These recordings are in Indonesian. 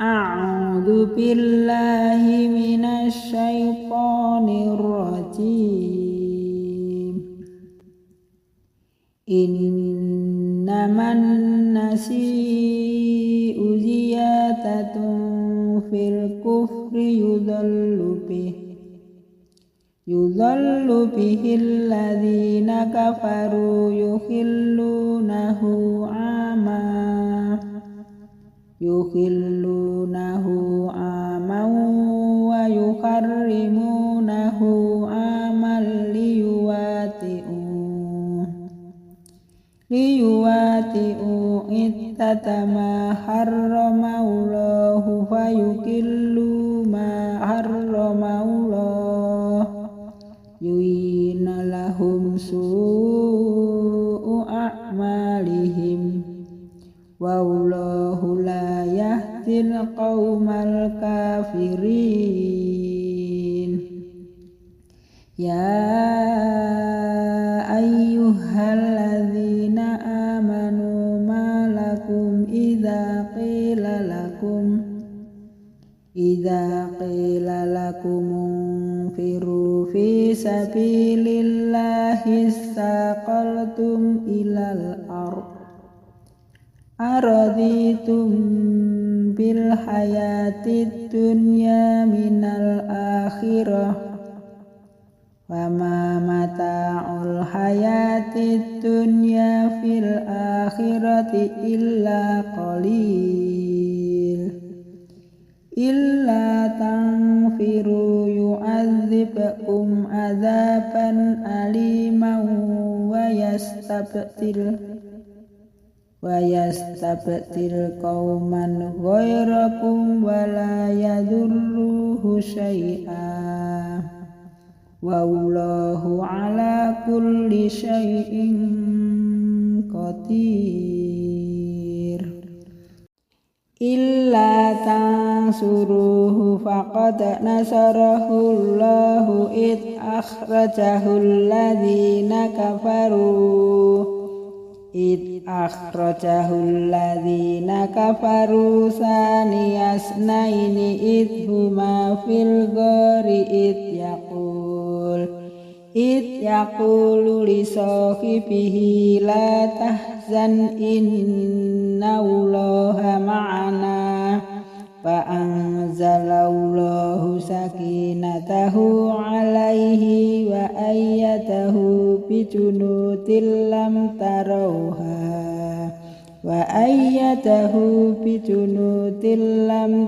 A'udzu billahi minasy syaithanir rajim. Innaman nasi'u ziyadatun fil kufri yudhallu bihil ladzina kafaru yukhillunahu aman wa yuharrimunahu aman liyuwati'u iddata ma harramallahu fayukillu ma harramallahu yuyina lahum su'u a'malihim wallahu la yahdil qaumal kafirin. Ya ayyuhalladzina amanu ma lakum idza qila lakum unfiru fi sabilillahi istaqaltum ilal araditum bil hayatid dunya minal akhirah wama mata'ul hayatid dunya fil akhirati illa qalil. Illa tanfiru yu'adzibkum adzaban aliman wa yastabdil qauman ghairakum wa la yadurruhu syai'a wallahu ala kulli syai'in qadir. Illa tansuruhu faqad nasarahu Allahu id akhrajahu alladhina kafaru saniyasnaini id huma fil ghari id yaqulu li sahibihi la tahzan innallaha ma'ana fa anzalallahu sakinatahu alaihi wa ayyadahu bi junudin lam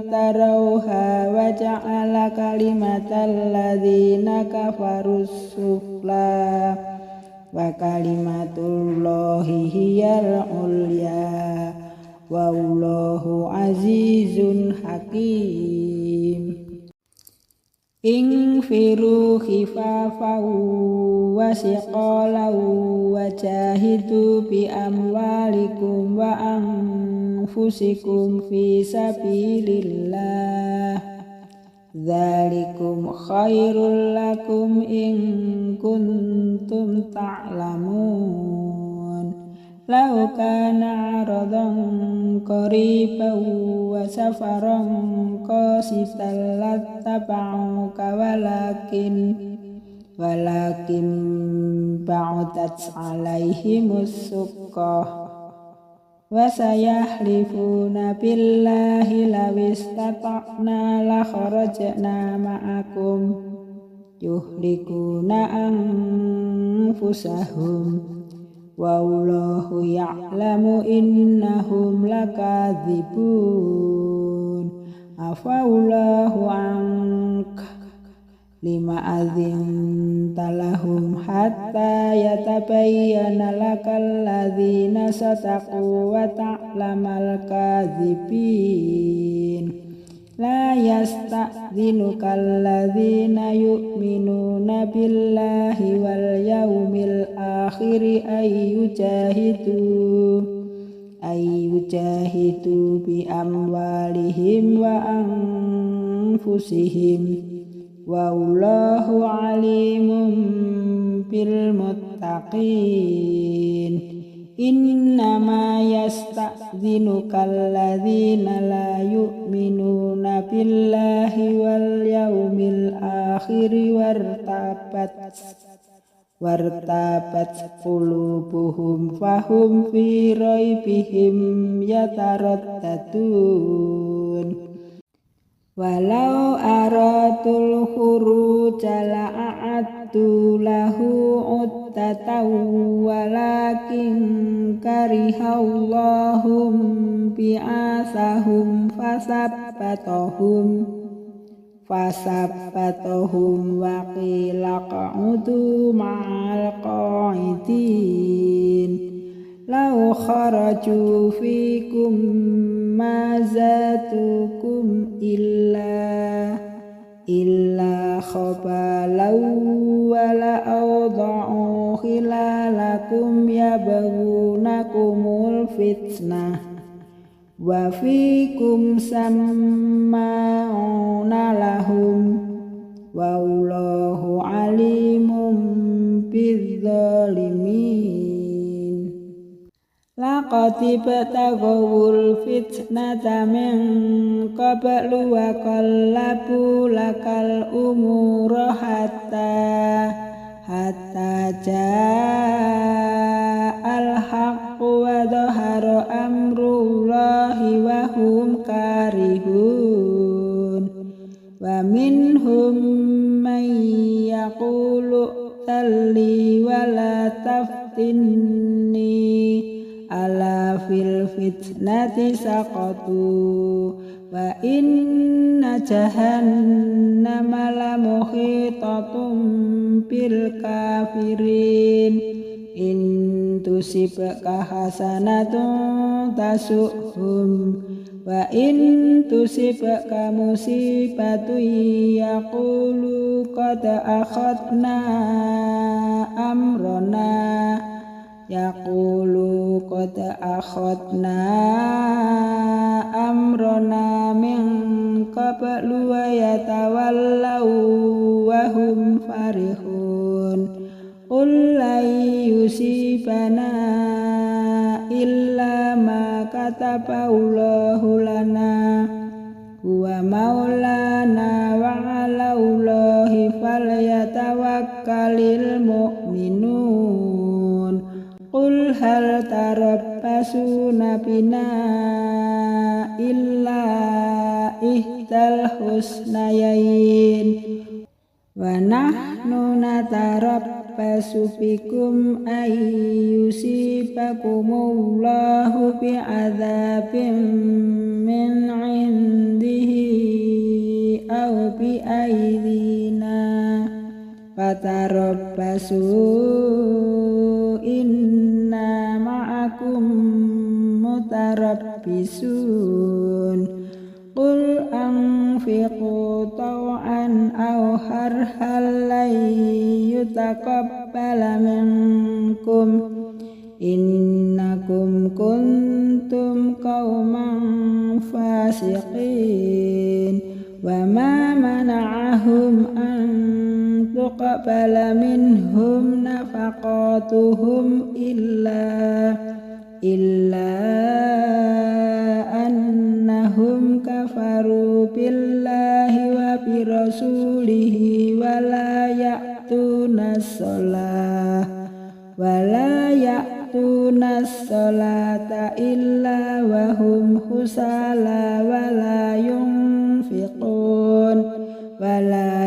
tarawha wa ja'ala kalimatal ladzina kafarus sufla wa kalimatullahi hiyal ulya wallahu azizun hakim. Infiru khifafan wa siqalan wa jahidu bi amwalikum wa anfusikum fi sabilillah dzalikum khairul lakum in kuntum ta'lamun. Lau kana 'aradan qariban wa safaran qasidan lattaba'uka walakin ba'udat 'alaihimus suqqah wa sayahlifuna billahi law istata'na la kharajna ma'akum yuhlikuna anfusahum wallahu ya'lamu innahum lakadzibun. Afallahu anka lima adzinta lahum hatta yatabayyana lakal ladzina sadaqu wa ta'lamal kadzibin. La yasta'dzinuka alladzina yu'minuna billahi wal yawmil akhiri ayyujahidu bi amwalihim wa anfusihim wallahu alimun bil muttaqin. Innama yasta'dzinukal ladzina la yu'minuna billahi wal yaumil akhir wartabat qulubuhum fahum fi raibihim yataraddadun. Walau aratul khuruja la'addu lahu uddatan walakin karihallahum bi'asahum fasabbatahum wa qila qa'udu ma'al qa'idin. Lau kharaju fikum ma zatukum illa khabalau wa la awda'u khilalakum yabghunakumul fitnah wa fikum samma'una lahum wallahu alimun bizzalimin. Laqad ibtaghawul fitnata min qablu wa qallabu lakal umura hatta ja'al haqqu wa dhahara amrullahi wa hum karihun. Wa minhum man yaqulu talli wa la taftinni ala fil fitnati saqatu wa inna jahannama la muhitatun bil kafirin. In tusibka hasanatun tasuhum wa in tusibka musibatun yaqulu qad akhadna amrona min qablu wa yatawallaw wa hum farihun. Qul la yusibana illa ma kataballahu lana huwa maulana wa 'alallahi falyatawakkalul mu'minun. Qul hal tarabbasuna bina illa ihdal husnayain wa nahnu natarabbasu bikum ayyusibakumullahu bi'adzabin min 'indihi aw bi'aydina fatarabbasu inna ma'akum mutarabbisun. Qul anfiqu taw'an aw harhal lan yutaqabbala minkum innakum kuntum qauman fasiqin. Wa ma mana'ahum an tuqbala minhum nafaqatuhum illa annahum kafaru billahi wa birasulihi wa la ya'tuna as-salata illa wa hum husala wa la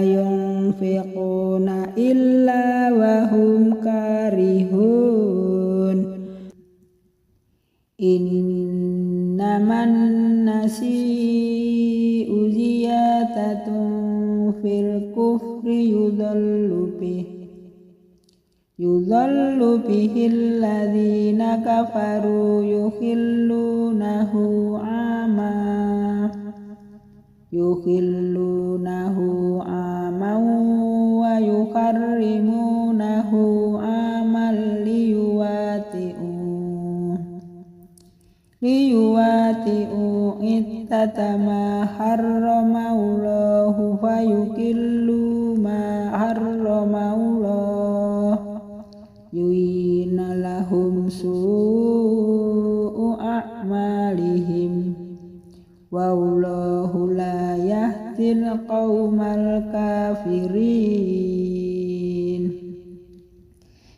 yunfiquna illa wa hum karihun. Innaman nasi'u ziyadatun fil kufri yudhallu bihil ladzina kafaru yuhillunahu aman wa yuharrimunahu aman liyuwati'u ittatama harramallahu fayukillu ma harramallahu yu'ina lahum wallahu la yahdil qaumal kafirin.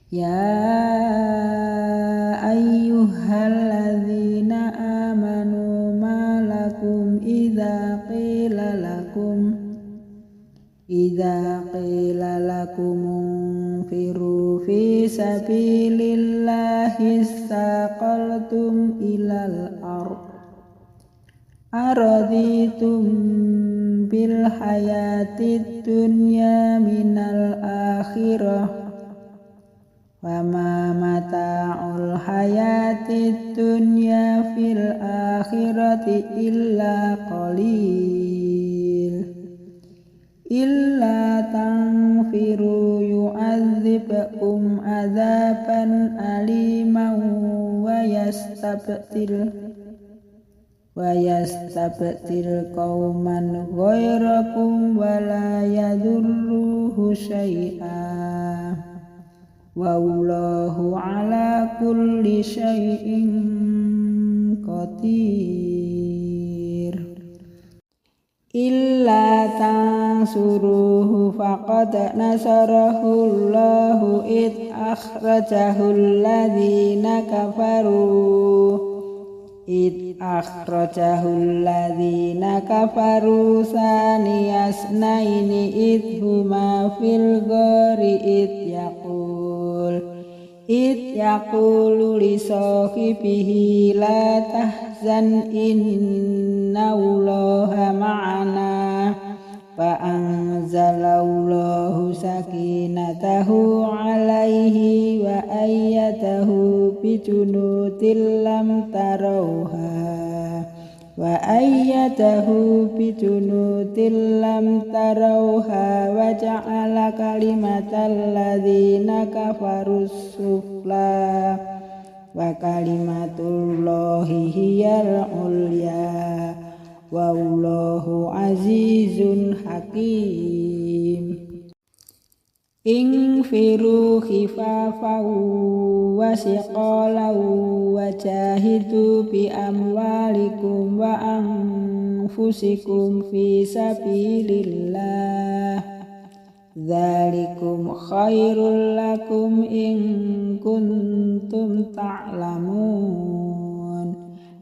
Ya ayyuhalladzina amanu ma lakum idza qila lakum unfiru fi sabilillahi istaqaltum ilal ardh araditum bil hayatid dunya minal akhirah wama mata'ul hayatid dunya fil akhirati illa qalil. Illa tanfiru yu'adzibkum adzaban aliman wa yastabdil qauman ghairakum wa la yadurruhu syai'a wallahu ala kulli syai'in qadir. Illa tansuruhu faqad nasarahu Allahu id akhrajahu alladhina kafaru saniyasnaini id huma fil ghari id yaqulu li sahibihi la tahzan innallaha ma'ana fa anzalallahu sakinatahu alaihi wa ayyadahu bi junudin lam tarawha wa ja'ala kalimatal ladzina kafarus sufla wa kalimatullahi hiyal ulya wallahu azizun hakim. Infiru khifafan wa siqalan wa jahidu bi amwalikum wa anfusikum fi sabilillah dzalikum khairul lakum in kuntum ta'lamun.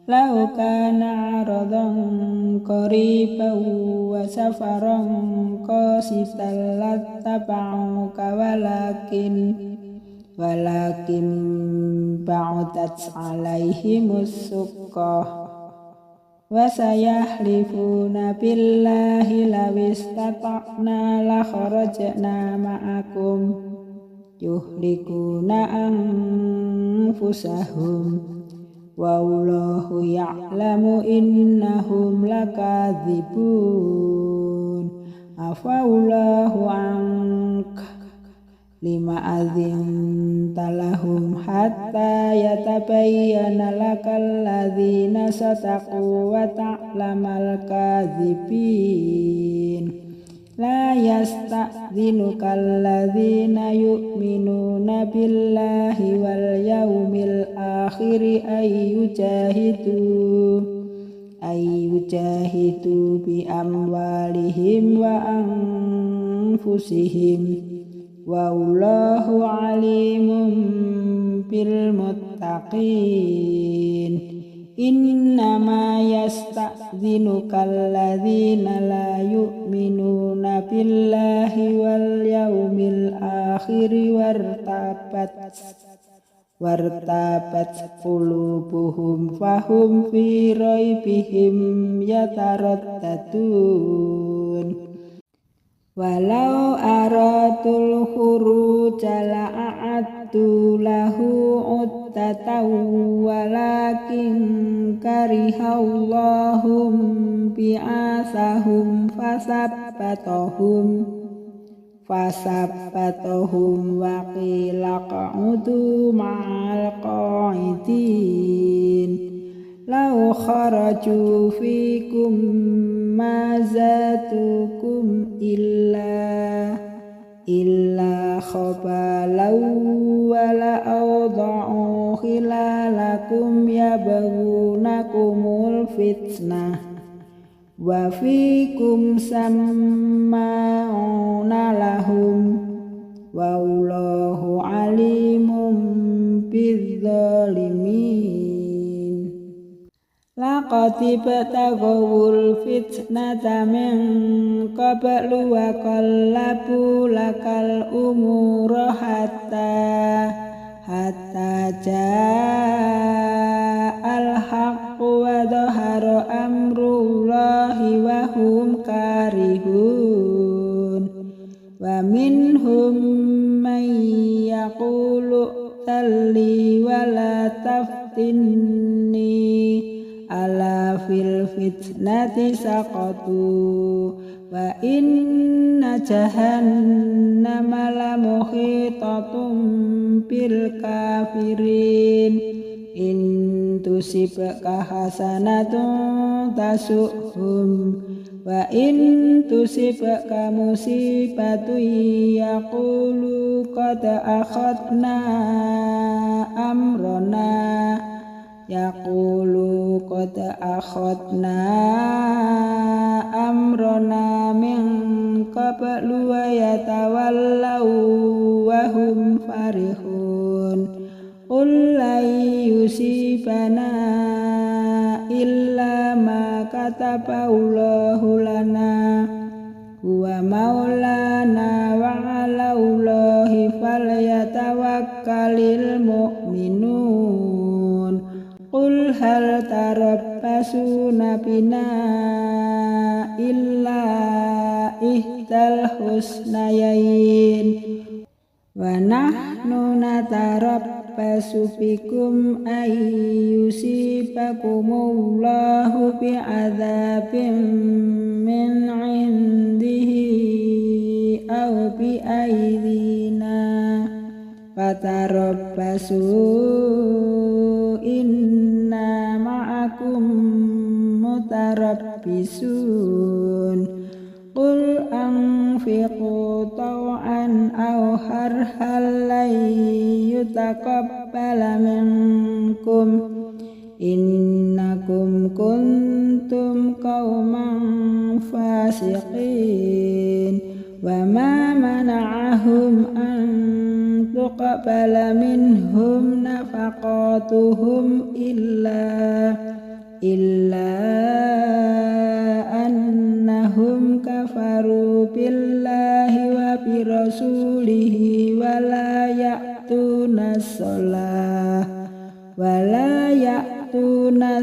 Lau kana aradan qariban wa safaran qasidan lattaba'uka walakin ba'udat alaihimus suqqah wa sayahlifuna billahi law istata'na la kharajna ma'akum yuhlikuna anfusahum wallahu ya'lamu innahum lakadzibun. Afallahu anka lima adzinta lahum hatta yatabayyana lakal ladzina sadaqu wa ta'lamal kadzibin. La yasta'dzinuka alladzina yu'minuna billahi wal yawmil akhiri ayyujahidu bi amwalihim wa anfusihim wallahu alimun bil muttaqin. Innama yasta'dzinuka alladzina la yu'minuna billahi wal yawmil akhiri wartabat qulubuhum fahum fi raibihim yataraddadun. Walau aradul khuruja la'addu lahu uddatan walakin karihallahum bi'asahum fasabbatahum wa qila qa'udu ma'al qa'idin. Lau kharaju fikum ma zatukum illa khabalau wa la awda'u khilalakum yabghunakumul fitnah wa fikum samma'una lahum wallahu alimun bidzalimin. Laqad ibtaghawul fitnata min qablu wa qallabu lakal umura hatta ja'al haqqu wa dhahara amrullahi wa hum karihun. Wa minhum man yaqulu talli wa la taftinni ala fil fitnati saqatu wa inna jahannama la muhitatun bil kafirin. In tusibka hasanatun tasu'hum wa in tusibka musibatun yaqulu qad akhadna amrana yaqulu qad akhadna amrana min qablu wa yatawallaw wa hum farihun. Qul la yusibana illa ma kataballahu lana huwa maulana wa 'alallahi falyatawakkalul mu'minun. Qul hal tarabbasuna bina illa ihdal husnayain wa nahnu natarabbasu bikum ay yusibakumullahu bi'adzabin min 'indihi aw bi aydina fatarabbasu inna ma'akum mutarabbisun. Qul anfiqu taw'an aw harhal lan yutaqabbala minkum innakum kuntum qauman fasiqin. Wa ma mana'ahum an tuqbala minhum nafaqatuhum illa annahum kafaru billahi wa birasulihi wa la ya'tuna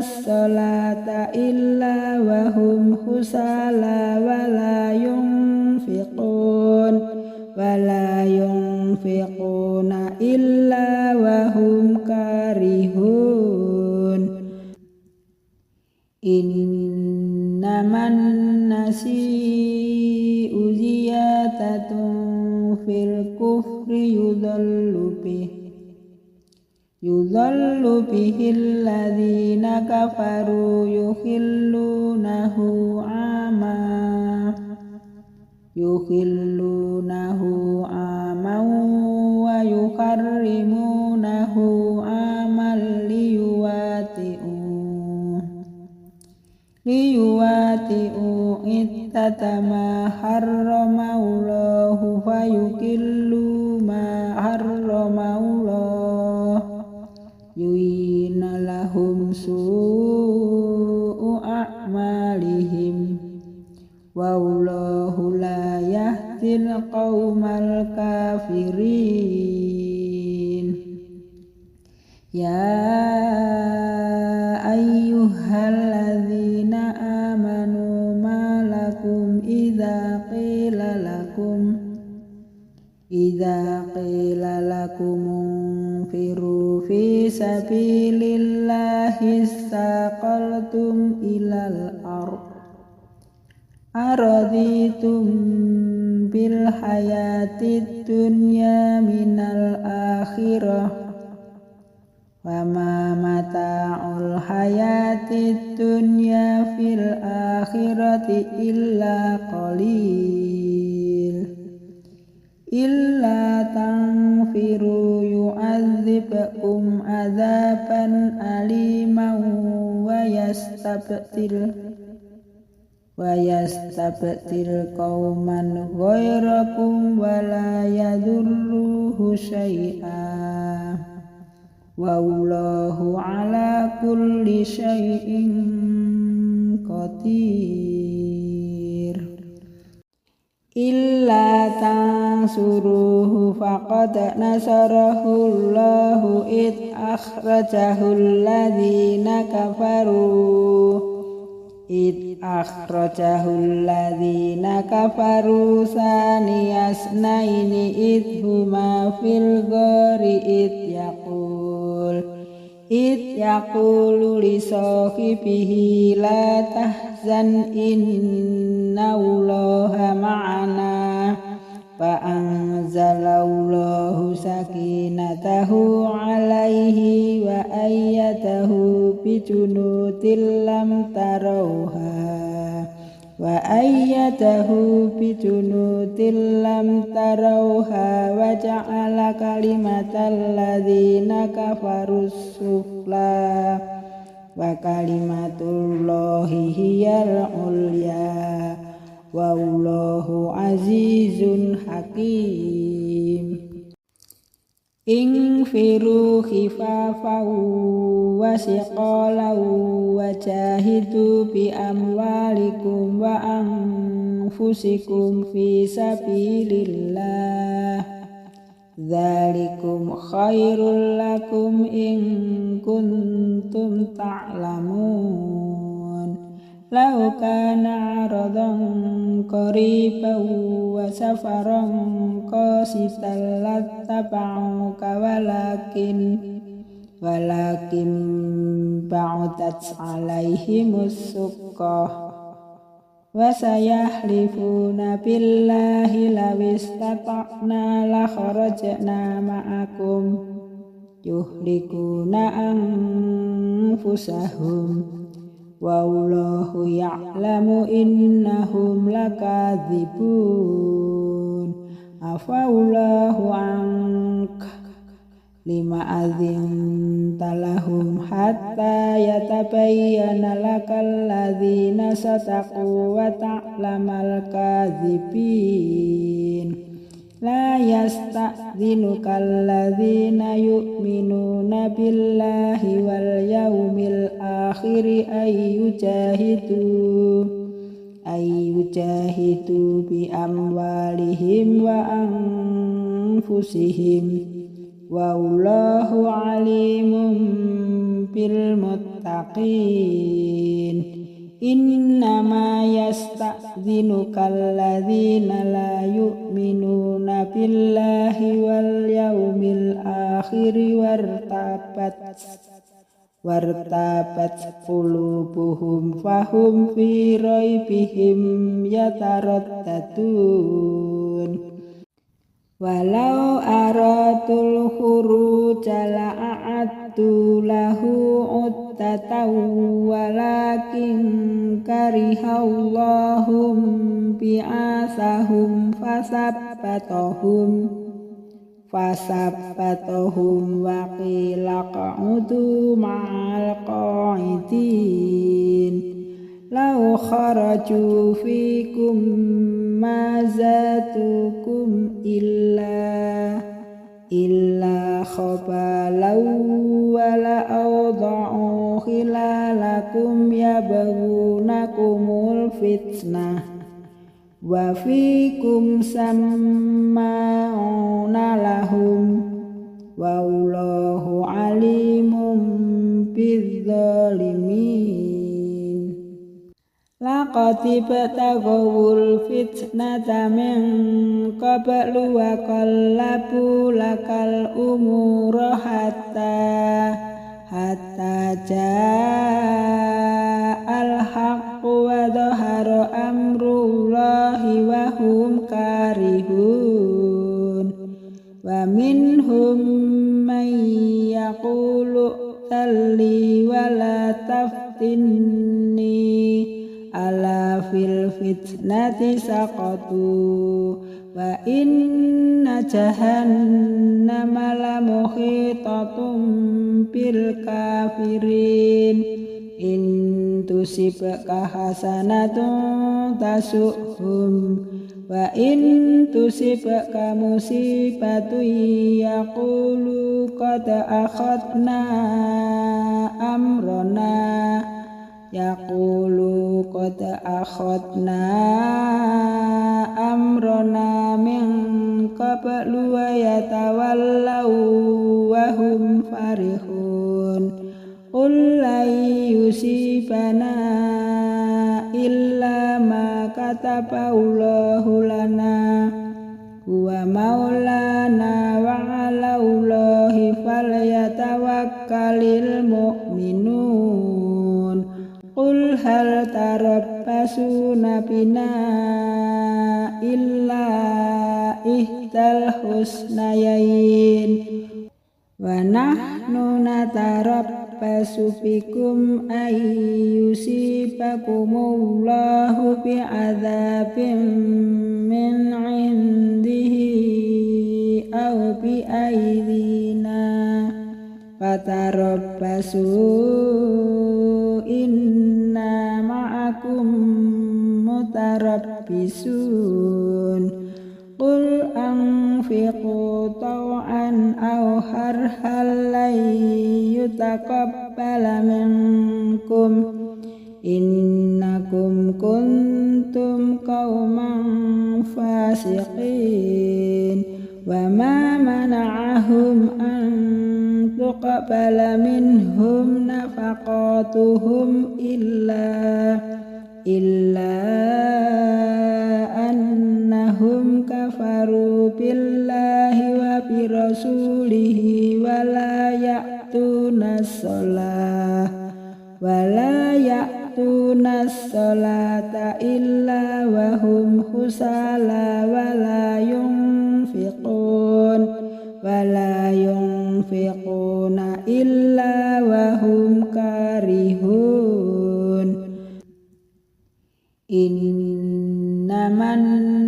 as-salata illa wa hum husala wa la yunfiquna illa wa hum karihun. Innaman nasi'u ziyadatun fil kufri yudhallu bihil ladzina kafaru yuhillunahu aman wa yuharrimunahu aman liyuwati'u ittatama harramallahu fayukillu ma harramallah yuyina lahum su'u a'malihim wallahu la yahdil qaumal kafirin. Ya ayyuhalladzina amanu ma lakum idza qila lakum unfiru fi sabilillahi istaqaltum ilal araditum bil hayatid dunya minal akhirah wa ma mata'ul hayatid dunya fil akhirati illa qalil. Illa tanfiru yu'adzibkum adzaban aliman wa wa yastabdil qauman ghairakum wa la yadurruhu syai'a wallahu ala kulli syai'in qadir. Illa tansuruhu faqad nasarahu Allahu id akhrajahu alladhina kafaru saniyasnaini id huma fil ghari id yaqulu li sahibihi la tahzan innallaha ma'ana fa anzalallahu sakinatahu alaihi wa ayyadahu bi junudin lam tarawha wa ja'ala kalimatal ladzina kafaru sufla wa kalimatullahi hiyal ulya wallahu azizun hakim. Infiru khifafan wa siqalan wa jahidu bi amwalikum wa anfusikum fi sabilillah dzalikum khairul lakum in kuntum ta'lamun. Law kana 'aradan qariban wa safaran qasidan lattaba'uka walakin ba'udat 'alaihimus suqqah wa sayahlifuna billahi law istata'na la kharajna ma'akum yuhlikuna anfusahum wallahu ya'lamu innahum lakadzibun. Afallahu anka lima adzinta lahum hatta yatabayyana lakal ladzina sadaqu wa ta'lamal kadzibin. La yasta'dzinuka alladzina yu'minuna billahi wal yawmil akhiri ayyujahidu bi amwalihim wa anfusihim wallahu alimun bil muttaqin. Innama yasta'dzinuka alladzina la yu'minuna billahi wal yawmil akhiri wartabat qulubuhum fahum fi raibihim yataraddadun. Walau aratul khuruja la'addu lahu uddatan walakin karihallahum bi'asahum fasabbatahum wa qila qa'udu ma'al qa'idin. Law kharaju fikum ma zatukum illa khabalau wa la awda'u khilalakum yabghunakumul fitnah wa fikum samma'una lahum wallahu alimun bidzalimin. Laqad ibtaghawul fitnata min qablu wa qallabu lakal umura hatta ja'al haqqu wa dhahara amrullahi wa hum karihun. Wa minhum man yaqulu talli wa la taftinni ala fil fitnati saqatu wa inna jahannama la muhitatun bil kafirin in tusibka hasanatun tasu'hum wa in tusibka musibatun yaqulu qad akhadna amrona min qablu wa yatawallaw wa hum farihun qul la yusibana illa ma kataballahu lana huwa maulana wa 'alallahi falyatawakkalul mu'minun qul hal tarabbasuna bina illa ihdal husnayain wa nahnu natarabbasu bikum ay yusibakumullahu bi'adzabin min 'indihi aw bi aydina fatarabbasu inna ma'akum mutarabbisun qul anfiqu taw'an aw harhal lan yutaqabbala minkum innakum kuntum qauman fasiqin wa ma mana'ahum an tuqbala minhum nafaqatuhum illa annahum kafaru billahi wa birasulihi wa la ya'tuna as-salata illa wa hum husala wa la yunfiquna illa wa hum karihun innaman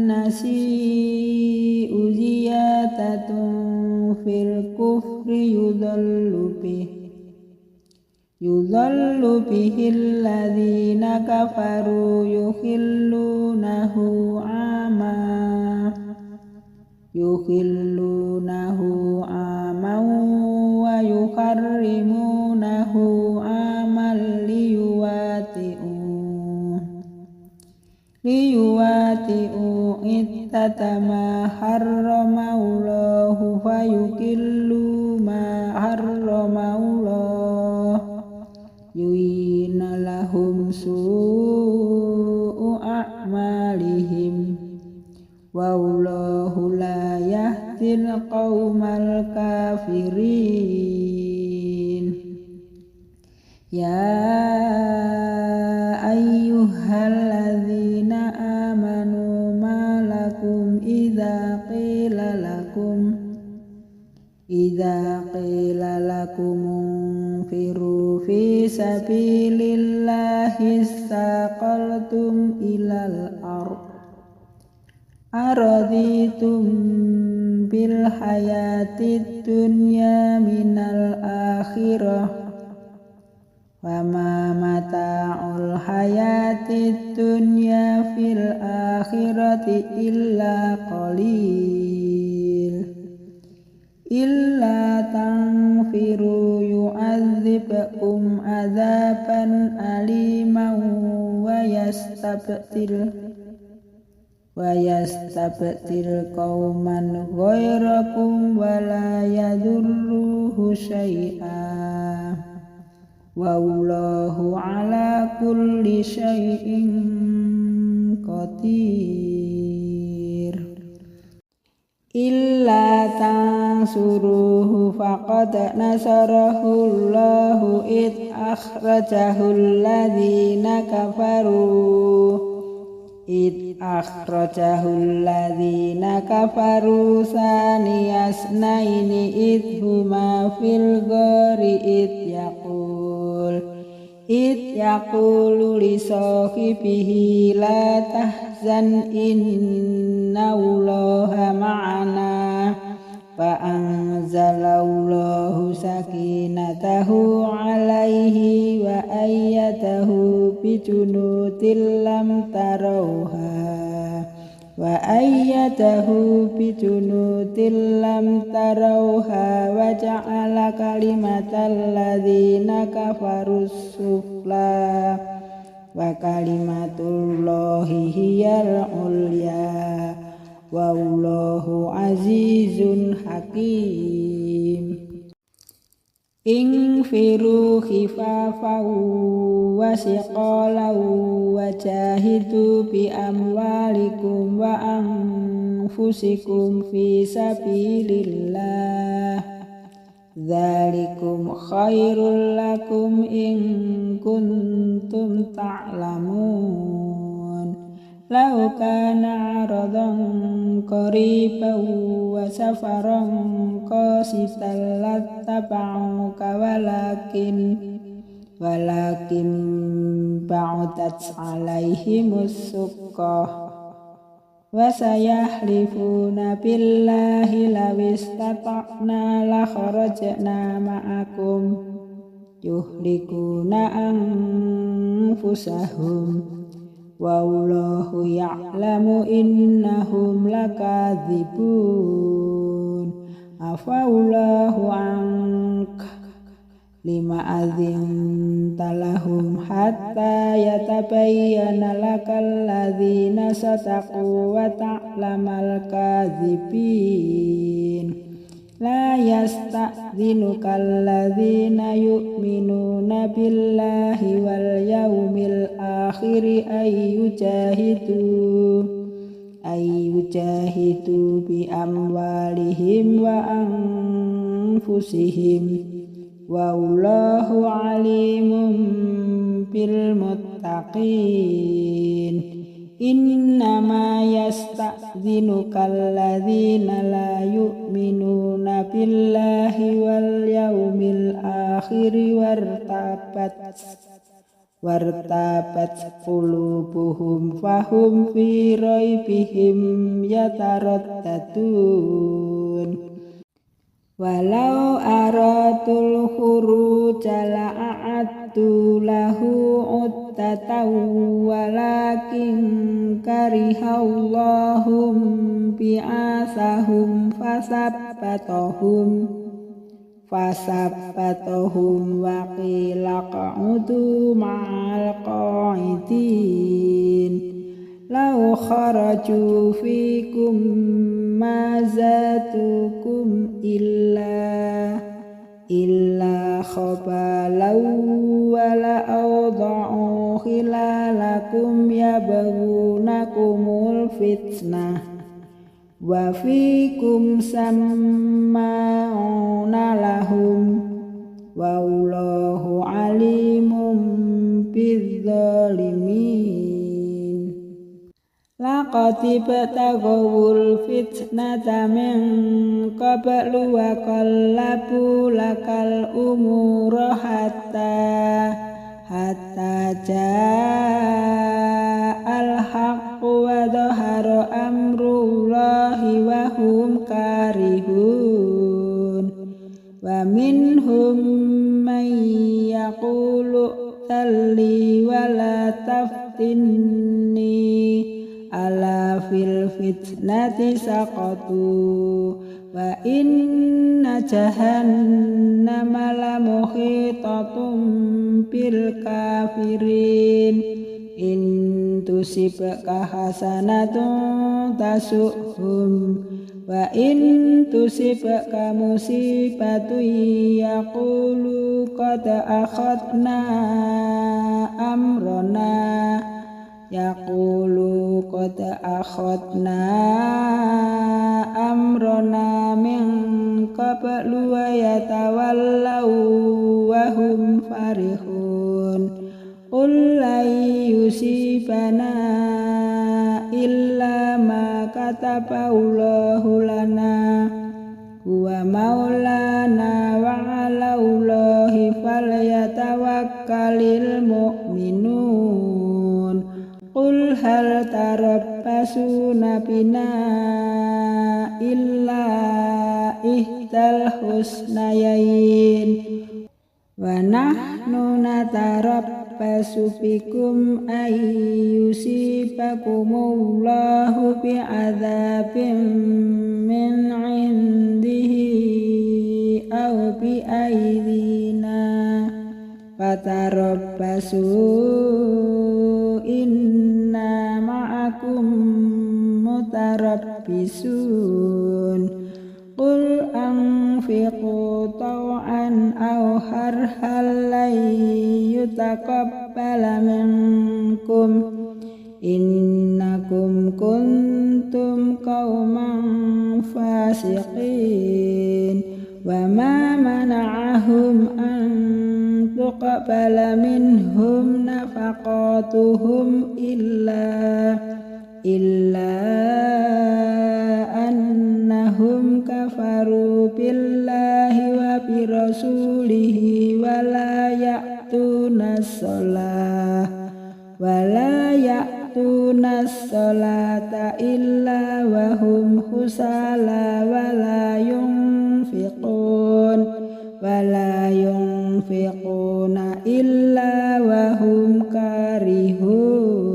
nasi'u ziyadatun fil kufri yudhallu bihil ladzina kafaru yukhillunahu aman wa yuharrimunahu aman liyuwati'u ittatama harramallahu fayukillu ma harramallah yuyina lahum su'u a'malihim wallahu la yahdil qaumal kafirin ya ayyuhalladzina amanu ma lakum idza qila lakum unfiru fi sabilillahi istaqaltum ilal araditum bil hayatid dunya minal akhirah wa ma mata'ul hayatid dunya fil akhirati illa qalil illa tanfiru yu'adzibkum adzaban aliman wa yastabdil qauman ghairakum wa la yadurruhu syai'a wallahu ala kulli syai'in qadir illa tansuruhu faqad nasarahu Allahu id akhrajahu alladhina kafaru saniyasnaini id huma fil ghari id yaqulu li sahibihi la tahzan innallaha ma'ana fa anzalallahu sakinatahu alaihi wa ayyadahu bijunudin lam tarawha wa ayyadahu bijunudin lam tarawha wa ja'ala kalimatal ladzina kafarus sufla wa kalimatullahi hiyal ulya wallahu azizun hakim. Infiru khifafan wa siqalan wa jahidu bi amwalikum wa anfusikum fi sabilillah dzalikum khairul lakum in kuntum ta'lamun. Lau kana 'aradan qariban wa safaran qasidan lattaba'uka walakin ba'udat 'alaihimus suqqah wa sayahlifuna billahi law istata'na la kharajna ma'akum yuhlikuna anfusahum wallahu ya'lamu innahum lakadzibun. Afallahu anka lima adzinta lahum hatta yatabayyana lakal ladzina sadaqu wa ta'lamal kadzibin. La yasta'dzinuka alladzina yu'minuna billahi wal yawmil akhiri ayyujahidu bi amwalihim wa anfusihim wallahu alimun bil muttaqin. Innama yasta'dzinuka alladzina la yu'minuna billahi wal yawmil akhiri wartabat qulubuhum fahum fi raibihim yataraddadun. Walau aratul khuruja la'addu lahu uddatan walakin karihallahum bi'asahum fasabbatahum wa qila qa'udu ma'al qa'idin. Lau kharaju fikum ma zatukum illa khabalau wa la awda'u khilalakum yabghunakumul fitnah wa fikum samma'una lahum wallahu alimun bizzalimin. Laqad ibtaghawul fitnata min qablu wa qallabu lakal umura hatta ja'al haqqu wa dhahara amrullahi wa hum karihun. Wa minhum man yaqulu talli wa la taftinni ala fil fitnati saqatu wa inna jahannama la muhitatun bil kafirin. In tusibka hasanatun tasu'hum wa in tusibka musibatun yaqulu qad akhadna amrona min qablu wa yatawallaw wa hum farihun. Qul la yusibana illa ma kataballahu lana huwa maulana wa 'alallahi falyatawakkalul mu'minun. Qul hal tarabbasuna bina illa ihdal husnayain wa nahnu natarabbasu yatarabbasu bikum ayyusibakumullahu bi'adzabin min indihi aw bi'aydina fatarabbasu inna ma'akum mutarabbisun. Qul anfiqu taw'an aw harhal lan yutaqabbala minkum innakum kuntum qauman fasiqin. Wa ma mana'ahum an tuqbala minhum nafaqatuhum illa annahum kafaru billahi wa birasulihi wa la ya'tuna as-salata illa wa hum husala wa la yunfiquna illa wa hum karihun.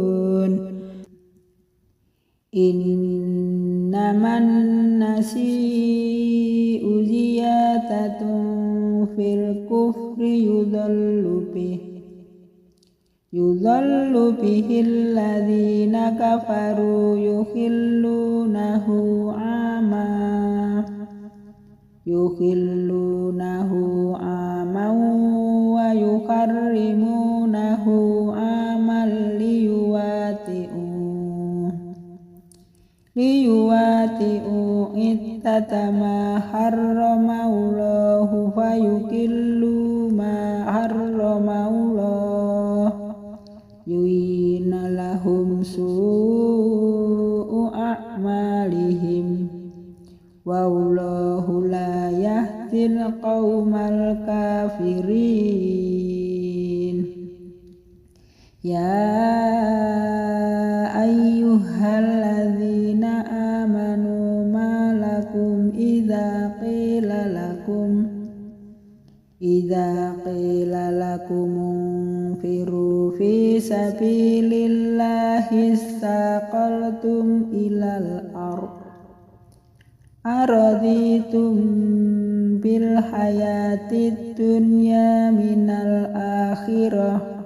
Innaman nasi'u ziyadatun fil kufri yudhallu bihi alladhina kafaru yuhillunahu aman wa yuharrimunahu aman liyuwati'u ittatama harramallahu fayukillu ma harramallahu yuyina lahum su'u a'malihim wallahu la yahdil qaumal kafirin. Ya ayyuhalladzina amanu ma lakum idza qila lakum unfiru fi sabilillahi istaqaltum ilal araditum bil hayatid dunya minal akhirah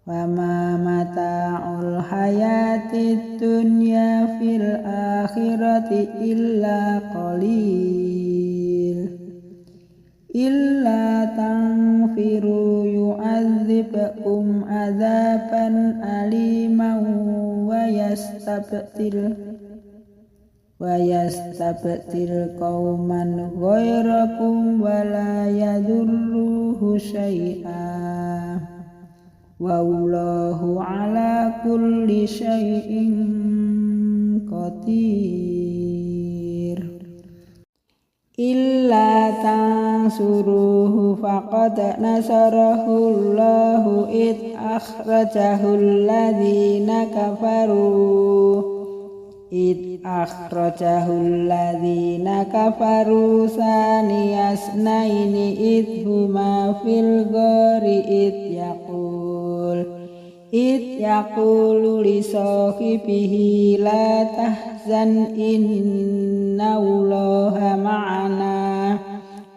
wa ma mata'ul hayatid dunya fil akhirati illa qalil. Illa tanfiru yu'adzibkum adzaban aliman wa yastabdil qauman ghairakum wa la yadurruhu syai'a wallahu ala kulli syai'in qadir. Illa tansuruhu faqad nasarahu Allahu id akhrajahu alladhina kafaru saniyasnaini id huma fil ghari id yaqulu li sahibihi la tahzan innallaha ma'ana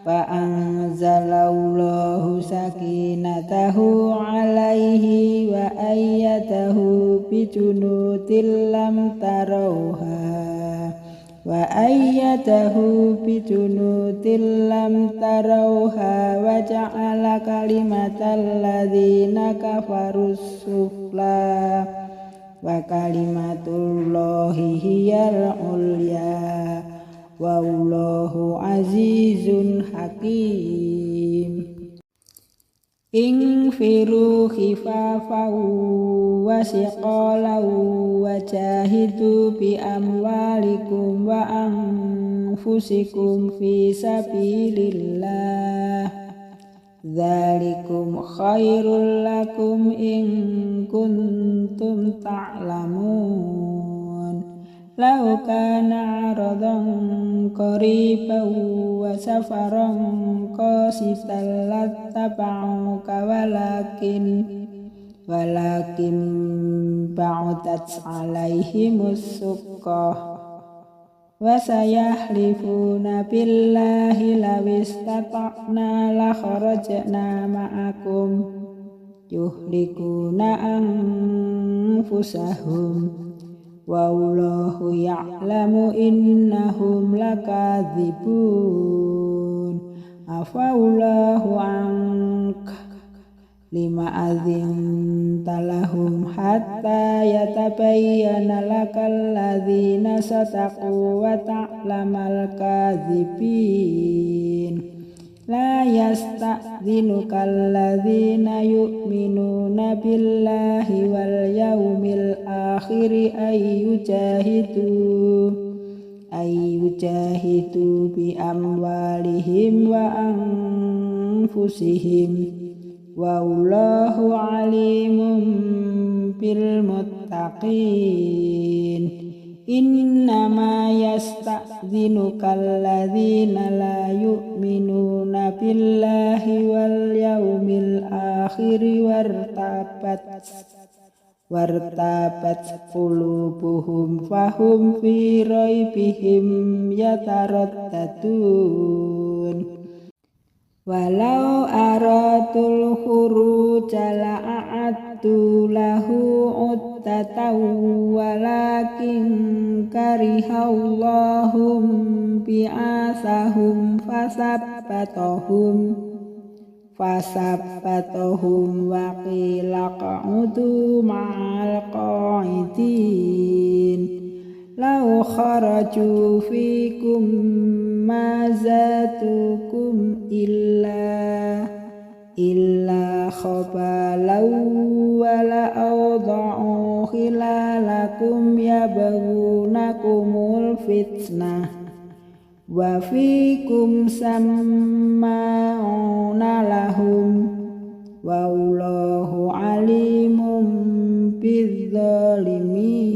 fa anzalallahu sakinatahu alaihi wa ayyadahu bi junudin lam tarawha wa ja'ala kalimatal ladzina kafaru sufla wa kalimatullahi hiyal ulya wallahu azizun hakim. Infiru khifafan wa siqalan wa jahidu bi amwalikum wa anfusikum fi sabilillah dzalikum khairul lakum in kuntum ta'lamun. Law kana 'aradan qariban wa safaran qasitan lattaba'uka walakin ba'udat alaihimus suqqah wa sayahlifuna billahi lawistata'na la kharajna ma'akum yuhlikuna anfusahum wallahu ya'lamu innahum lakadzibun afallahu anka lima adzinta lahum hatta yatabayyana lakal ladzina sadaqu wa ta'lamal kadzibin la yasta'dzinuka alladzina yu'minuna billahi wal yawmil akhir ayyujahidu bi amwalihim wa anfusihim wallahu alimun bil muttaqin innama yasta'dzinuka alladzina la yu'minuna billahi wal yawmil akhir wartabat qulubuhum fahum fi raibihim yataraddadun walau aradul khuruja la'addu lahu uddatan walakin karihallahum bi'asahum fasabbatahum wa qila qa'udu ma'al qa'idin law kharaju fikum ma zatukum illa khabalau wa la awda'u khilalakum yabghunakumul fitnah wa fikum samma'una lahum wallahu alimun bizzalimin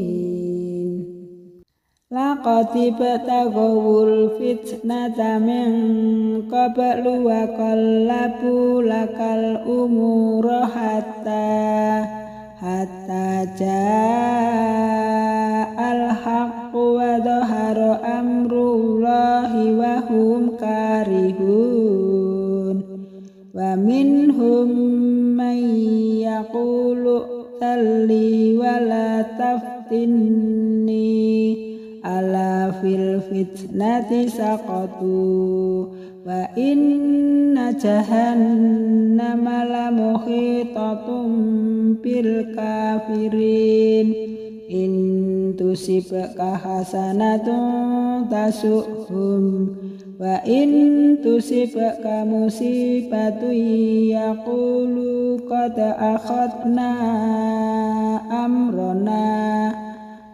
laqad ibtaghawul fitnata min qablu wa qallabu lakal umura hatta ja'al haqqu wa dhahara amrullahi wa hum karihun wa minhum man yaqulu talli wa la taftinni ala fil fitnati saqatu wa inna jahannama la muhitatun bil kafirin in tusibka hasanatun tasuhum wa in tusibka musibatun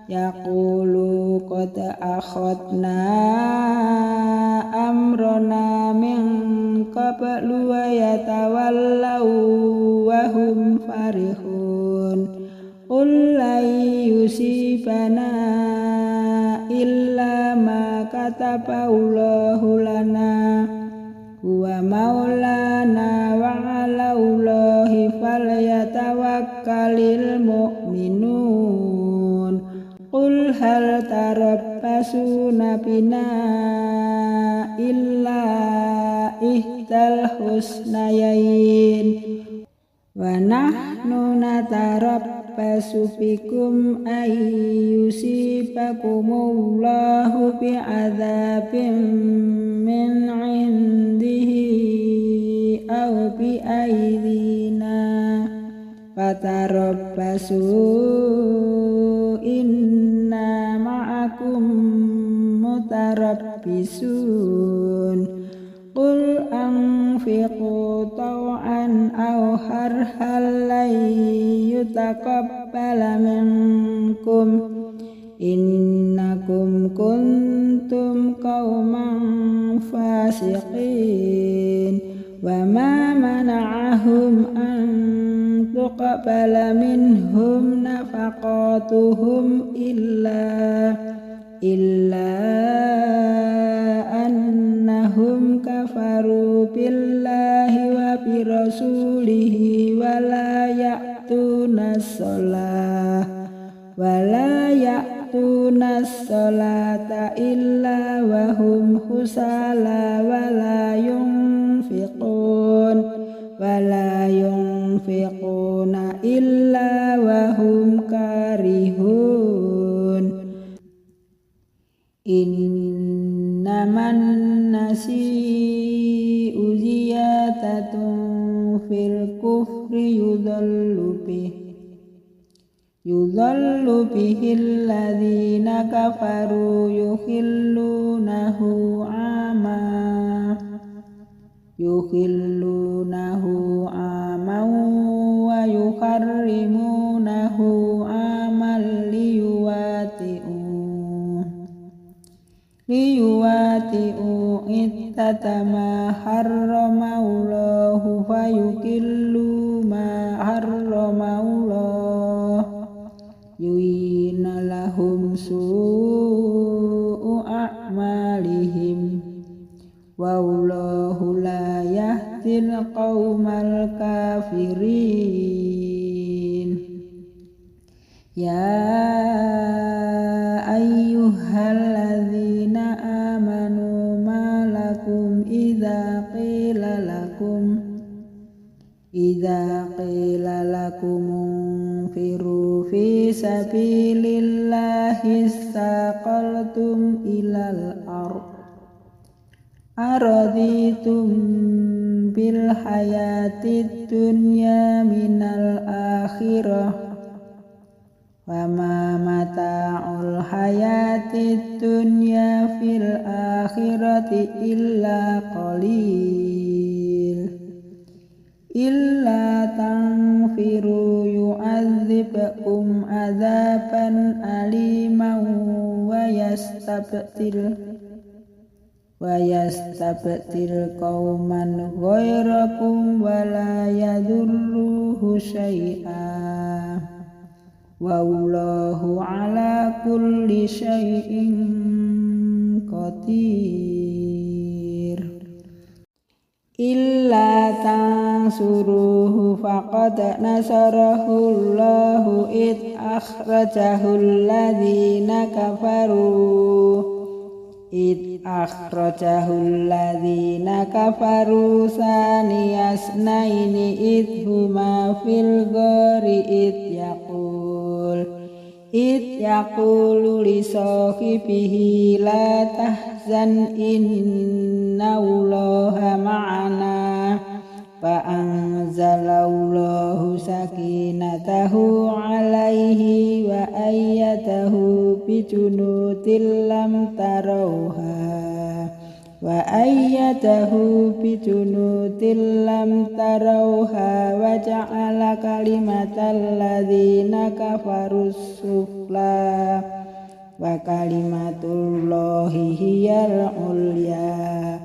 yaqulu qad akhadna amrona min qablu wa yatawallaw wa hum farihun qul la yusibana illa ma kataballahu lana huwa maulana wa 'alallahi falyatawakkalul mu'minun qul hal tarabbasuna bina illa ihdal husnayain wa nahnu natarabbasu bikum ayyusibakumullahu bi'adzabin min 'indihi aw bi aydina fatarabbasu inna ma'akum mutarabbisun qul anfiqu taw'an aw harhal lan yutaqabbala minkum innakum kuntum qauman fasiqin wa ma mana'ahum an tuqbala minhum nafaqatuhum illa annahum kafaru kafaru billahi wa bi rasulihi wa la ya'tuna as-salata illa wa hum husala wa la yunfiquna illa wa hum karihun. Innaman nasi'u ziyadatun fil kufri yudhallu bihi alladhina kafaru yukhillunahu aman wa yuharrimunahu aman liyuwati'u ittatama harramallahu fayukillu ma harramallah yu'ina lahum su'u a'malihim wallahu la yahdil qaumal kafirin. Ya ayyuhalladzina amanu ma lakum idza qila lakum unfiru fi sabilillahi istaqaltum ilal araditum bil hayatid dunya minal akhirah wama mata'ul hayatid dunya fil akhirati illa qalil. Illa tanfiru yu'adzibkum adzaban aliman wa yastabdil qauman ghairakum wa la yadurruhu syai'a wallahu ala kulli syai'in qadir. Illa tansuruhu faqad nasarahu Allahu id akhrajahu alladhina kafaru saniyasnaini id huma fil ghari id yaqulu li sahibihi la tahzan innallaha ma'ana fa anzalallahu sakinatahu alaihi wa ayyadahu bi junudin lam tarawha wa ja'ala kalimatal ladzina kafaru sufla wa kalimatullahi hiyal ulya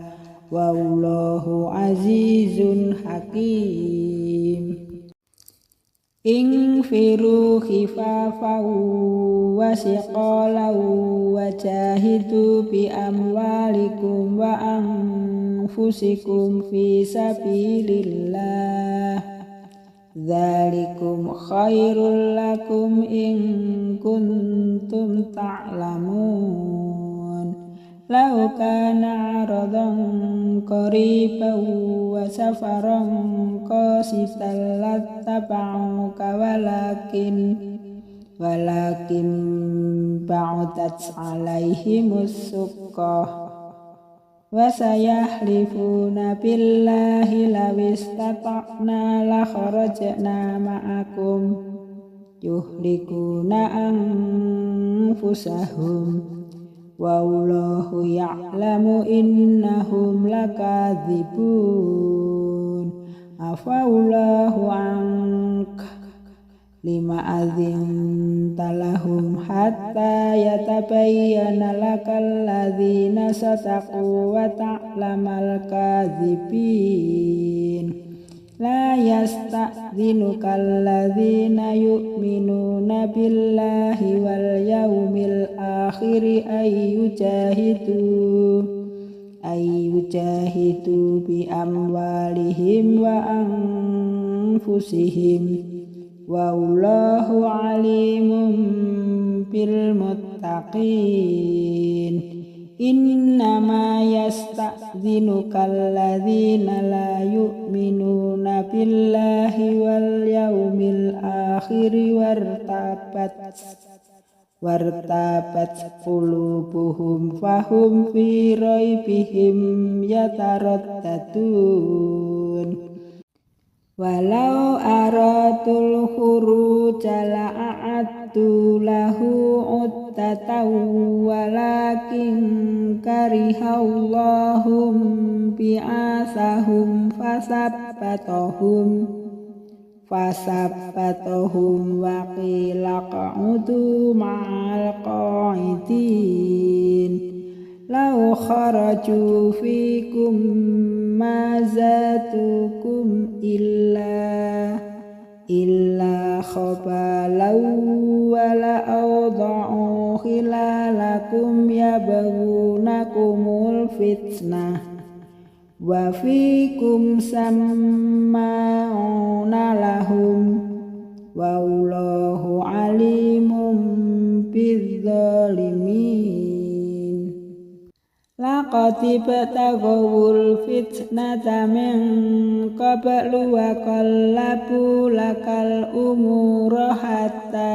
wallahu azizun hakim. Infiru khifafan wa siqalan wa jahidu bi amwalikum wa anfusikum fi sabilillah dzalikum khairul lakum in kuntum ta'lamun. Lau kana aradan qariban wa safaran qasidan lattaba'uka walakin ba'udat alaihimus suqqah wa sayahlifuna billahi lawistata'na la kharajna ma'akum yuhlikuna anfusahum wallahu ya'lamu innahum lakadzibun. Afawallahu anka lima adzinta lahum hatta yatabayyana lakal ladzina sadaqu wa ta'lamal kadzibin. La yasta'dzinuka alladzina yu'minuna billahi wal yawmil akhiri ayyujahidu bi amwalihim wa anfusihim wallahu alimun bil muttaqin. Innama yasta'dhinuka alladzina la yu'minuna billahi wal yawmil akhir wartabat qulubuhum fahum fi raibihim yataraddadun. Walau aratul khuruja la'addu lahu uddatan walakin karihallahum bi'asahum fasabbatahum wa qila qa'udu ma'al qa'idin. Lau kharaju fikum ma zatukum illa khabalau wa la awda'u khilalakum yabghunakumul fitnah wa fikum samma'una lahum wallahu alimun bidzalimin. Laqad ibtaghawul fitnata min qablu wa qallabu lakal umura hatta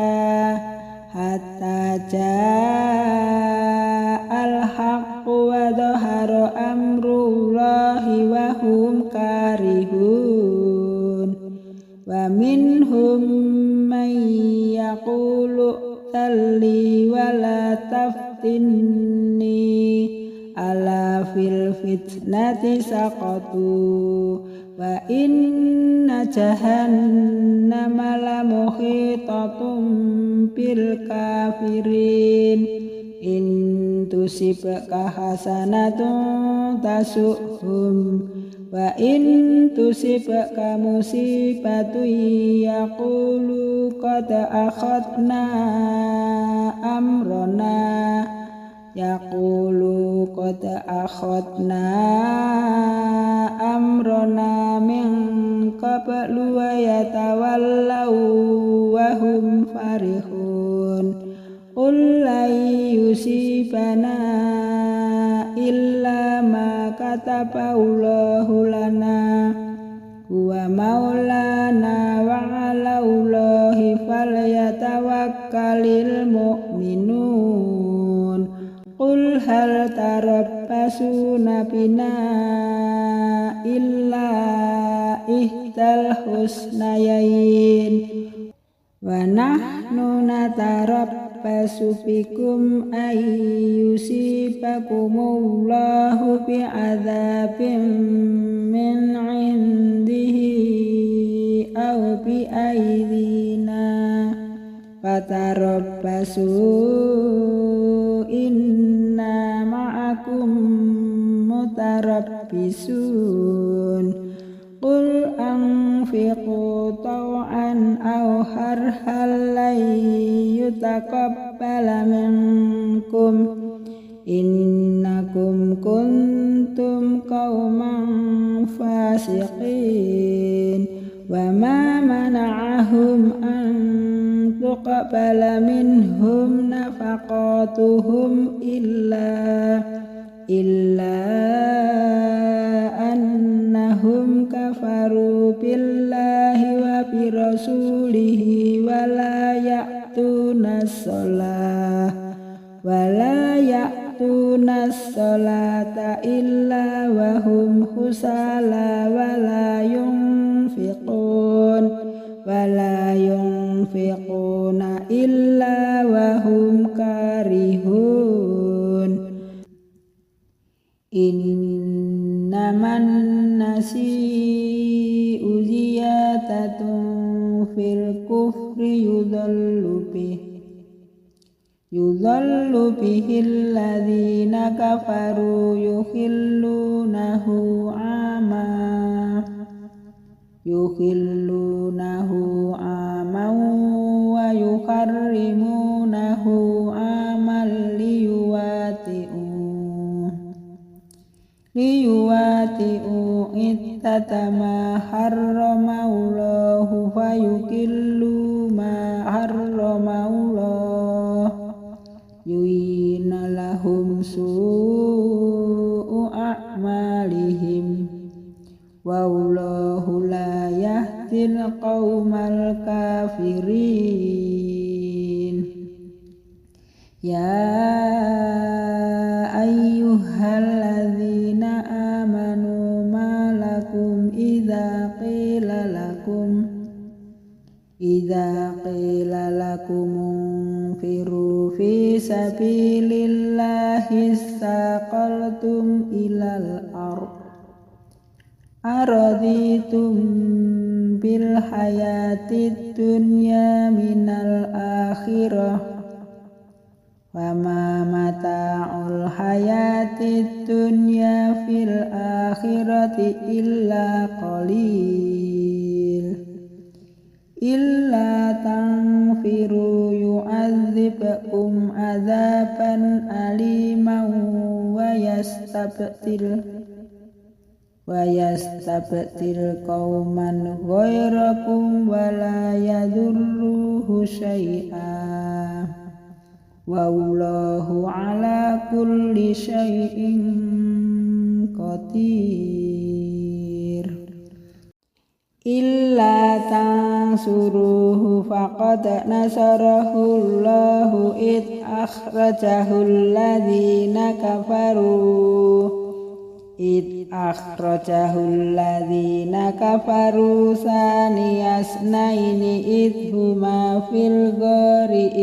ja'al haqqu wa dhahara amrullahi wa hum karihun. Wa minhum man yaqulu talli wa la taftinni ala fil fitnati saqatu wa inna jahannama la muhitatun bil kafirin. In tusibka hasanatun tasuhum wa in tusibka musibatun yaqulu qad akhadna amrana min qablu wa yatawallaw wa hum farihun. Qul la yusibana illa ma kataballahu lana huwa maulana wa 'alallahi falyatawakkalul mu'minun. Qul hal tarabbasuna bina illa ihdal husnayain wa nahnu natarabbasu bikum ay yusibakumullahu bi'adzabin min 'indihi aw bi aydina fatarabbasu inna ma'akum mutarabbisun. Qul anfiqu taw'an aw harhal lan yutaqabbala minkum innakum kuntum qauman fasiqin. Wa ma mana'ahum an tuqbala minhum nafaqatuhum illa annahum kafaru billahi wa bi rasulihi wa la ya'tuna as-salata illa wa hum husala wa la yunfiquna illa wa hum karihun. Innaman nasi'u ziyadatun fil kufri yudhallu bihi alladhina kafaru yukhillunahu aman wa yuharrimunahu aman ummati u'ittata ma harramallahu fayukillu ma harramallah yuyina lahum su'u a'malihim wallahu la yahdil qaumal kafirin. Ya ayyuhalladzina amanu ma lakum idza qila lakum unfiru fi sabilillahi istaqaltum ilal araditum bil hayatid dunya minal akhirah wama mata'ul hayatid dunya fil akhirati illa qalil illa tanfiru yu'adzibkum adzaban aliman wa yastabtil qauman ghairakum wa la yadurruhu syai'a wallahu ala kulli syai'in qadir. Illa tansuruhu faqad nasarahu Allahu id akhrajahu alladhina kafaru saniyasnaini id huma fil ghari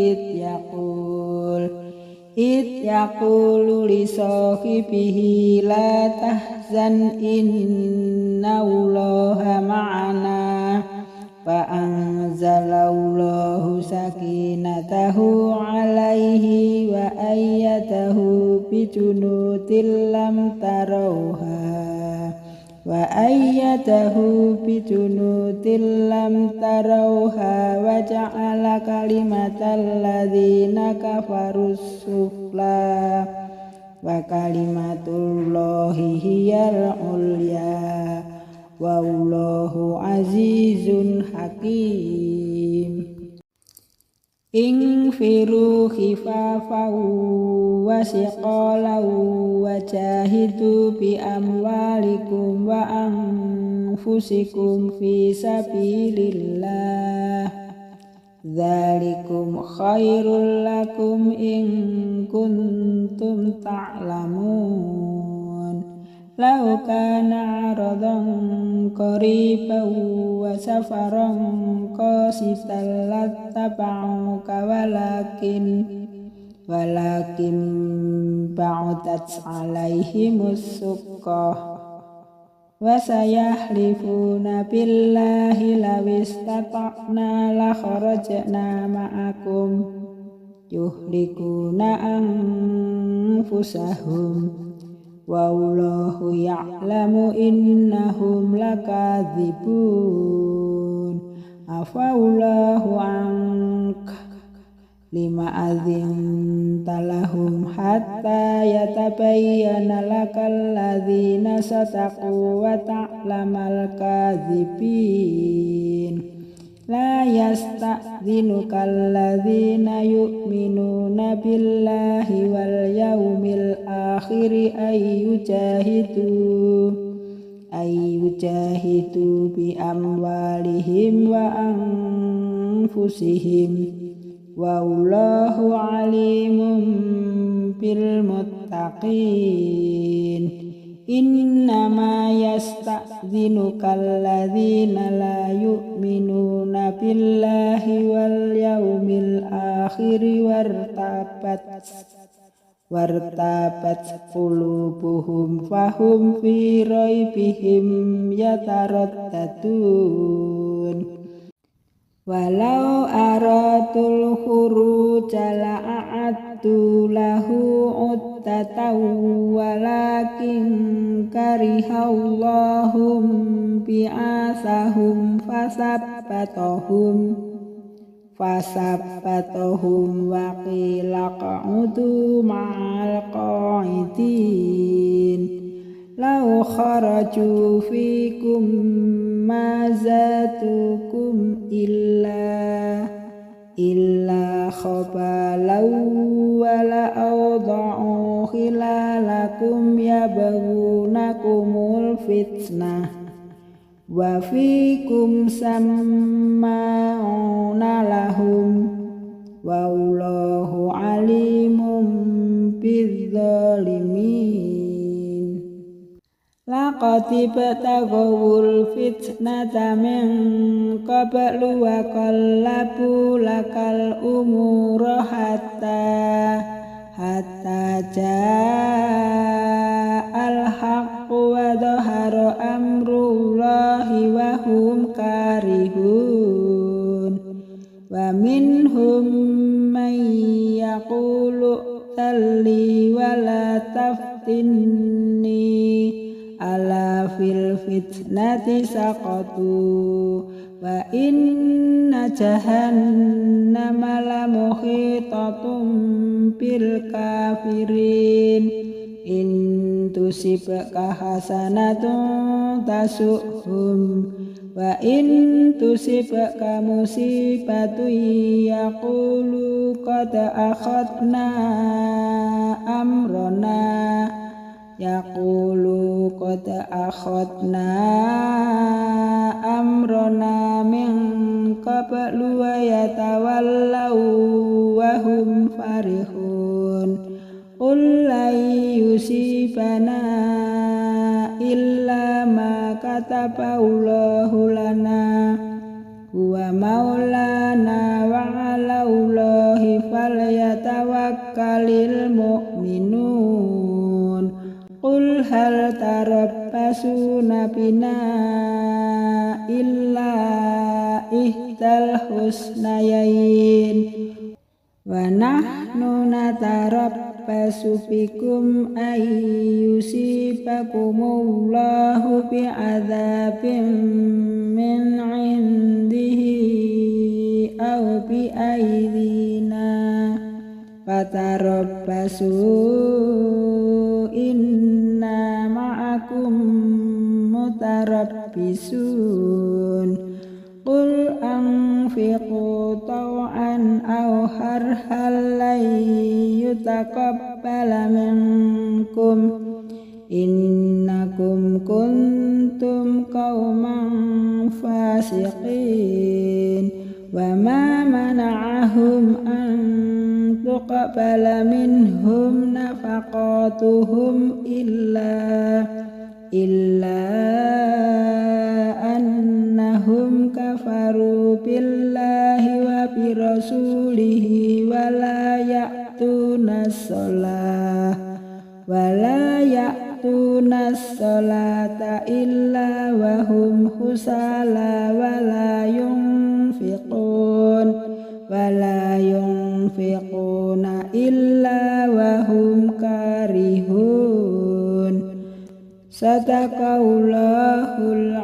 id yaqulu li sahibihi la tahzan innallaha ma'ana fa anzalallahu sakinatahu alaihi wa ayyadahu bi junudin lam tarawha wa ja'ala kalimatal ladzina kafarus sufla wa kalimatullahi hiyal ulya wallahu azizun hakim. Infiru khifafan wa siqalan wa jahidu bi amwalikum wa anfusikum fi sabilillah dzalikum khairul lakum in kuntum ta'lamun. Lau kana aradan qariban wa safaran qasidan lattaba'uka walakin ba'udat alaihimus suqqah wa sayahlifuna billahi law istata'na la kharajna ma'akum yuhlikuna anfusahum wallahu ya'lamu innahum lakadzibun. Afallahu anka lima adzinta lahum hatta yatabayyana lakal ladzina sadaqu wa ta'lamal kadzibin. La yasta'dzinuka alladzina yu'minuna billahi wal yawmil akhiri ayyujahidu bi amwalihim wa anfusihim wallahu alimun bil muttaqin. Innama yasta'dzinuka alladzina la yu'minuna billahi wal yawmil akhiri wartabat qulubuhum fahum fi raibihim yataraddadun. Walau aratul khuruja la'addu lahu uddatan walakin karihallahum bi'asahum fasabbatahum wa qila qa'udu ma'al qa'idin. lau kharaju fikum ma zatukum illa khabalau wala awda'u khilalakum yabghunakumul fitnah wa fikum samma'una lahum wallahu alimum bidzalimin. Laqad ibtaghawul fitnata min qablu wa qallabu lakal umura hatta ja'al haqqu wa dhahara amrullahi wa hum karihun wa minhum man yaqulu talli wa la taftinni ala fil fitnati saqatu wa inna jahannama la muhitatun bil kafirin in tusibka hasanatun tasuhum wa in tusibka musibatun yaqulu qad akhadna amrana yaqulu qad akhadna amrana min qablu wa yatawallaw wa hum farihun qul la yusibana illa ma kataballahu lana huwa maulana wa 'alallahi falyatawakkalul mu'minun. Qul hal tarabbasuna bina illa ihdal husnayain wa nahnu natarabbasu bikum ay yusibakumullahu bi'adzabin min 'indihi aw bi aydina fatarabbasu inna ma'akum mutarabbisun. Qul anfiqu taw'an aw harhal lan yutaqabbala minkum innakum kuntum qauman fasiqin wa ma mana'ahum an tuqbala minhum nafaqatuhum illa annahum kafaru billahi wa birasulihi wa la ya'tuna as-salata illa wa hum husala wa la yunfiquna illa wa hum karihun. Sadaqallahul